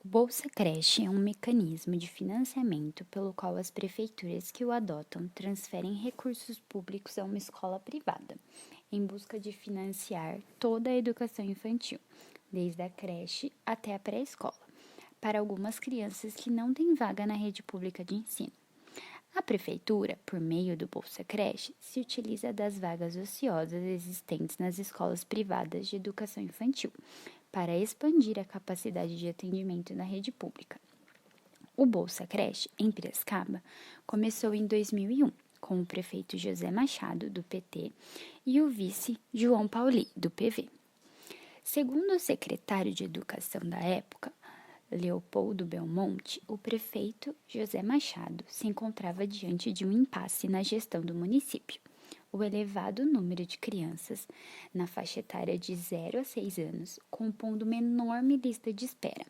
O Bolsa Creche é um mecanismo de financiamento pelo qual as prefeituras que o adotam transferem recursos públicos a uma escola privada, em busca de financiar toda a educação infantil, desde a creche até a pré-escola, para algumas crianças que não têm vaga na rede pública de ensino. A prefeitura, por meio do Bolsa Creche, se utiliza das vagas ociosas existentes nas escolas privadas de educação infantil para expandir a capacidade de atendimento na rede pública. O Bolsa Creche, em Piracicaba, começou em 2001, com o prefeito José Machado, do PT, e o vice João Pauli, do PV. Segundo o secretário de Educação da época, Leopoldo Belmonte, o prefeito José Machado se encontrava diante de um impasse na gestão do município. O elevado número de crianças na faixa etária de 0 a 6 anos, compondo uma enorme lista de espera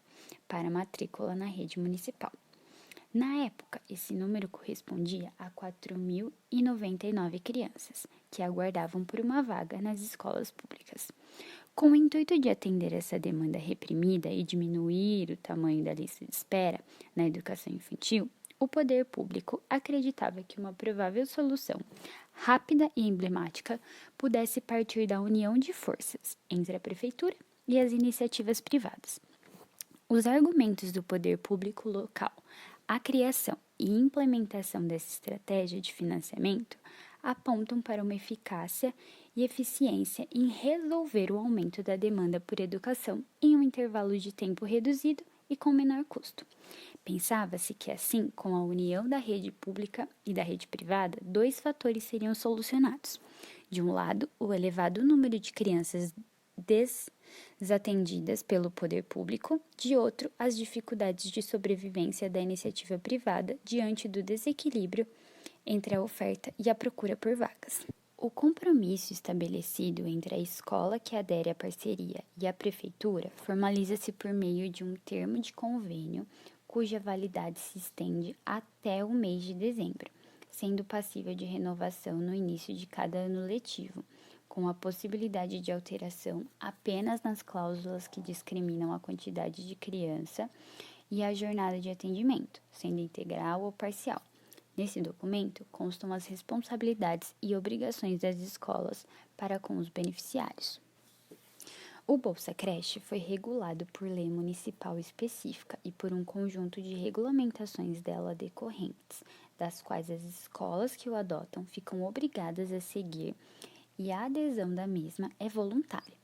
para matrícula na rede municipal. Na época, esse número correspondia a 4.099 crianças que aguardavam por uma vaga nas escolas públicas. Com o intuito de atender essa demanda reprimida e diminuir o tamanho da lista de espera na educação infantil, o poder público acreditava que uma provável solução rápida e emblemática pudesse partir da união de forças entre a prefeitura e as iniciativas privadas. Os argumentos do poder público local, a criação e implementação dessa estratégia de financiamento apontam para uma eficácia e eficiência em resolver o aumento da demanda por educação em um intervalo de tempo reduzido e com menor custo. Pensava-se que assim, com a união da rede pública e da rede privada, dois fatores seriam solucionados. De um lado, o elevado número de crianças desatendidas pelo poder público, de outro, as dificuldades de sobrevivência da iniciativa privada diante do desequilíbrio entre a oferta e a procura por vagas. O compromisso estabelecido entre a escola que adere à parceria e a prefeitura formaliza-se por meio de um termo de convênio cuja validade se estende até o mês de dezembro, sendo passível de renovação no início de cada ano letivo, com a possibilidade de alteração apenas nas cláusulas que discriminam a quantidade de criança e a jornada de atendimento, sendo integral ou parcial. Nesse documento constam as responsabilidades e obrigações das escolas para com os beneficiários. O Bolsa Creche foi regulado por lei municipal específica e por um conjunto de regulamentações dela decorrentes, das quais as escolas que o adotam ficam obrigadas a seguir e a adesão da mesma é voluntária.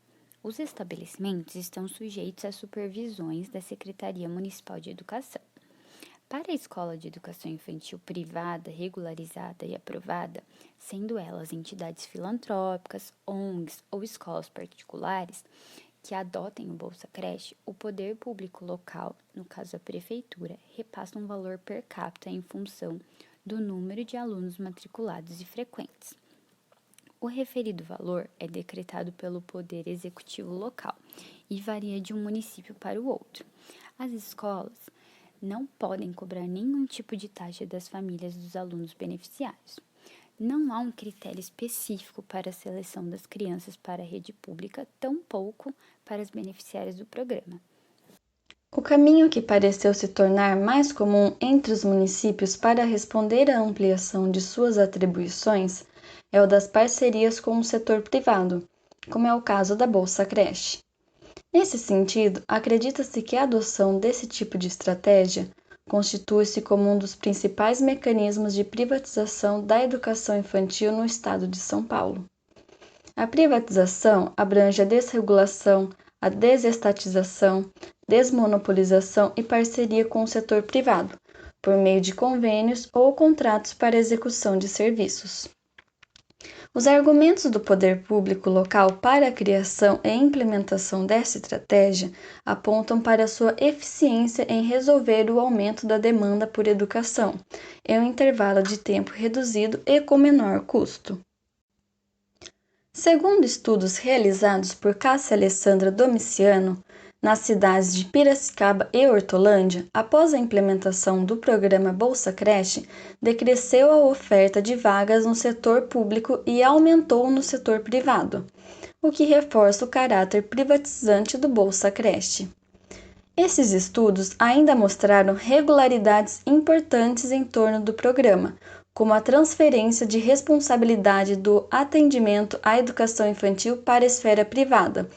Os estabelecimentos estão sujeitos às supervisões da Secretaria Municipal de Educação. Para a escola de educação infantil privada, regularizada e aprovada, sendo elas entidades filantrópicas, ONGs ou escolas particulares que adotem o Bolsa Creche, o poder público local, no caso a prefeitura, repassa um valor per capita em função do número de alunos matriculados e frequentes. O referido valor é decretado pelo Poder Executivo local e varia de um município para o outro. As escolas não podem cobrar nenhum tipo de taxa das famílias dos alunos beneficiários. Não há um critério específico para a seleção das crianças para a rede pública, tampouco para as beneficiárias do programa. O caminho que pareceu se tornar mais comum entre os municípios para responder à ampliação de suas atribuições é o das parcerias com o setor privado, como é o caso da Bolsa Creche. Nesse sentido, acredita-se que a adoção desse tipo de estratégia constitui-se como um dos principais mecanismos de privatização da educação infantil no estado de São Paulo. A privatização abrange a desregulação, a desestatização, desmonopolização e parceria com o setor privado, por meio de convênios ou contratos para execução de serviços. Os argumentos do poder público local para a criação e implementação dessa estratégia apontam para sua eficiência em resolver o aumento da demanda por educação, em um intervalo de tempo reduzido e com menor custo. Segundo estudos realizados por Cássia Alessandra Domiciano, nas cidades de Piracicaba e Hortolândia, após a implementação do programa Bolsa Creche, decresceu a oferta de vagas no setor público e aumentou no setor privado, o que reforça o caráter privatizante do Bolsa Creche. Esses estudos ainda mostraram regularidades importantes em torno do programa, como a transferência de responsabilidade do atendimento à educação infantil para a esfera privada,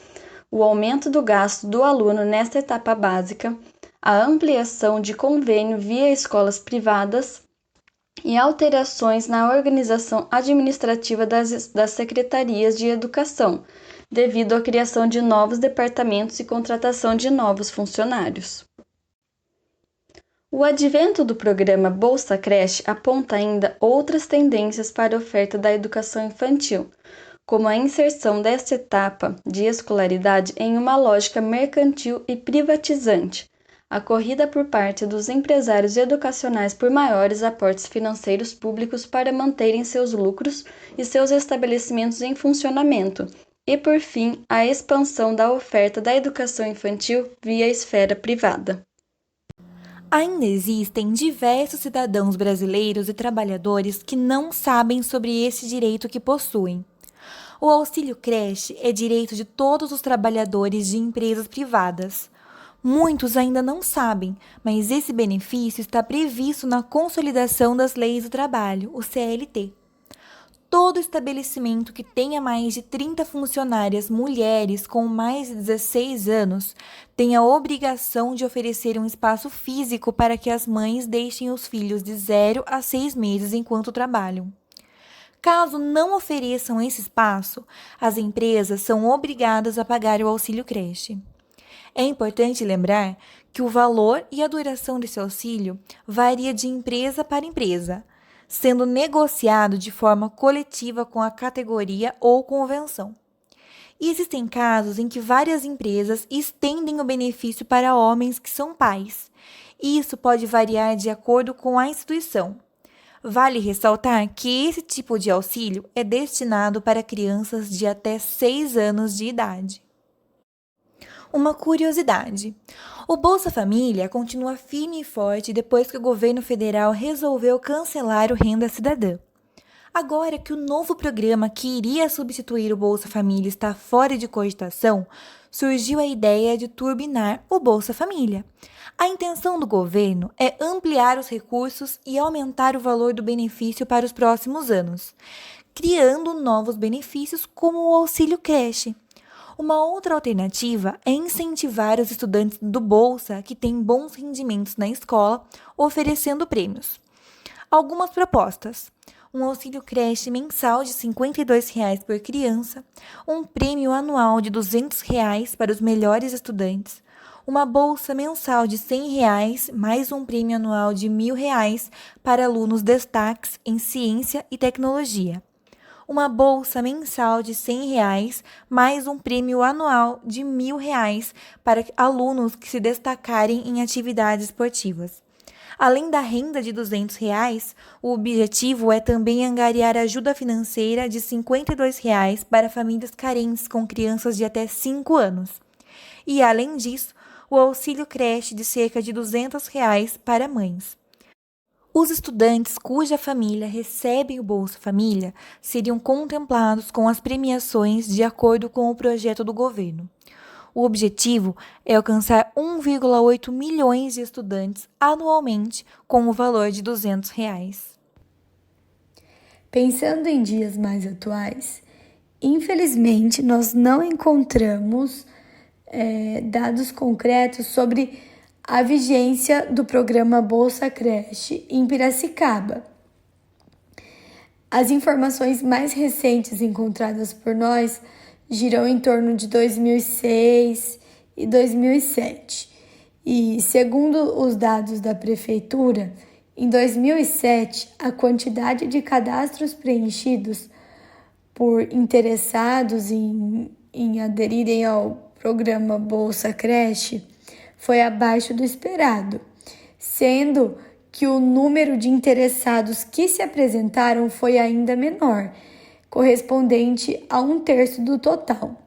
o aumento do gasto do aluno nesta etapa básica, a ampliação de convênio via escolas privadas e alterações na organização administrativa das secretarias de educação, devido à criação de novos departamentos e contratação de novos funcionários. O advento do programa Bolsa Creche aponta ainda outras tendências para a oferta da educação infantil, como a inserção desta etapa de escolaridade em uma lógica mercantil e privatizante, a corrida por parte dos empresários educacionais por maiores aportes financeiros públicos para manterem seus lucros e seus estabelecimentos em funcionamento, e, por fim, a expansão da oferta da educação infantil via esfera privada. Ainda existem diversos cidadãos brasileiros e trabalhadores que não sabem sobre esse direito que possuem. O auxílio creche é direito de todos os trabalhadores de empresas privadas. Muitos ainda não sabem, mas esse benefício está previsto na Consolidação das Leis do Trabalho, o CLT. Todo estabelecimento que tenha mais de 30 funcionárias mulheres com mais de 16 anos tem a obrigação de oferecer um espaço físico para que as mães deixem os filhos de 0 a 6 meses enquanto trabalham. Caso não ofereçam esse espaço, as empresas são obrigadas a pagar o auxílio creche. É importante lembrar que o valor e a duração desse auxílio varia de empresa para empresa, sendo negociado de forma coletiva com a categoria ou convenção. E existem casos em que várias empresas estendem o benefício para homens que são pais. Isso pode variar de acordo com a instituição. Vale ressaltar que esse tipo de auxílio é destinado para crianças de até 6 anos de idade. Uma curiosidade: o Bolsa Família continua firme e forte depois que o governo federal resolveu cancelar o Renda Cidadã. Agora que o novo programa que iria substituir o Bolsa Família está fora de cogitação, surgiu a ideia de turbinar o Bolsa Família. A intenção do governo é ampliar os recursos e aumentar o valor do benefício para os próximos anos, criando novos benefícios como o auxílio creche. Uma outra alternativa é incentivar os estudantes do Bolsa que têm bons rendimentos na escola, oferecendo prêmios. Algumas propostas: um auxílio creche mensal de R$ 52,00 por criança, um prêmio anual de R$ 200,00 para os melhores estudantes, uma bolsa mensal de R$ 100,00 mais um prêmio anual de R$ 1.000 para alunos destaques em ciência e tecnologia, uma bolsa mensal de R$ 100,00 mais um prêmio anual de R$ 1.000 para alunos que se destacarem em atividades esportivas. Além da renda de R$ 200,00, o objetivo é também angariar ajuda financeira de R$ 52,00 para famílias carentes com crianças de até 5 anos. E, além disso, o auxílio creche de cerca de R$ 200,00 para mães. Os estudantes cuja família recebe o Bolsa Família seriam contemplados com as premiações de acordo com o projeto do governo. O objetivo é alcançar 1,8 milhões de estudantes anualmente com o valor de R$ 200,00. Pensando em dias mais atuais, infelizmente nós não encontramos dados concretos sobre a vigência do programa Bolsa Creche em Piracicaba. As informações mais recentes encontradas por nós giram em torno de 2006 e 2007. E, segundo os dados da Prefeitura, em 2007, a quantidade de cadastros preenchidos por interessados em aderirem ao programa Bolsa Creche foi abaixo do esperado, sendo que o número de interessados que se apresentaram foi ainda menor, correspondente a 1/3 do total.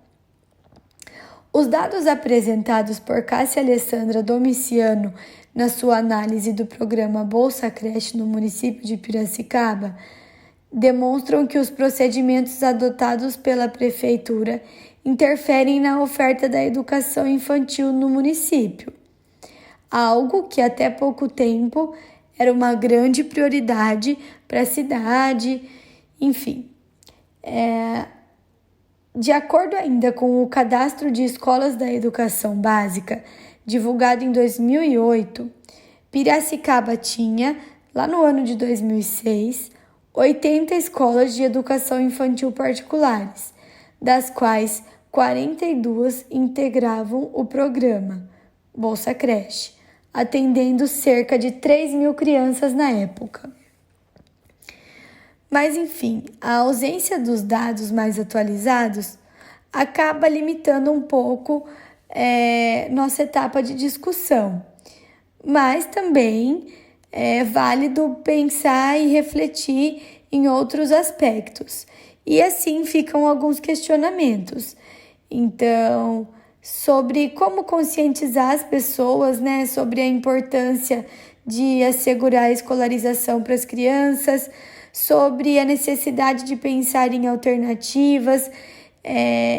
Os dados apresentados por Cássia Alessandra Domiciano na sua análise do programa Bolsa Creche no município de Piracicaba demonstram que os procedimentos adotados pela Prefeitura interferem na oferta da educação infantil no município. algo que até pouco tempo era uma grande prioridade para a cidade, enfim. De acordo ainda com o Cadastro de Escolas da Educação Básica, divulgado em 2008, Piracicaba tinha, lá no ano de 2006, 80 escolas de educação infantil particulares, das quais 42 integravam o programa Bolsa Creche, atendendo cerca de 3.000 crianças na época. Mas, enfim, a ausência dos dados mais atualizados acaba limitando um pouco nossa etapa de discussão. Mas também é válido pensar e refletir em outros aspectos. E assim ficam alguns questionamentos. Então, sobre como conscientizar as pessoas, sobre a importância de assegurar a escolarização para as crianças, sobre a necessidade de pensar em alternativas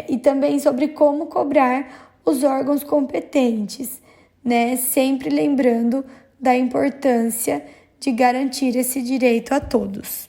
e também sobre como cobrar os órgãos competentes, sempre lembrando da importância de garantir esse direito a todos.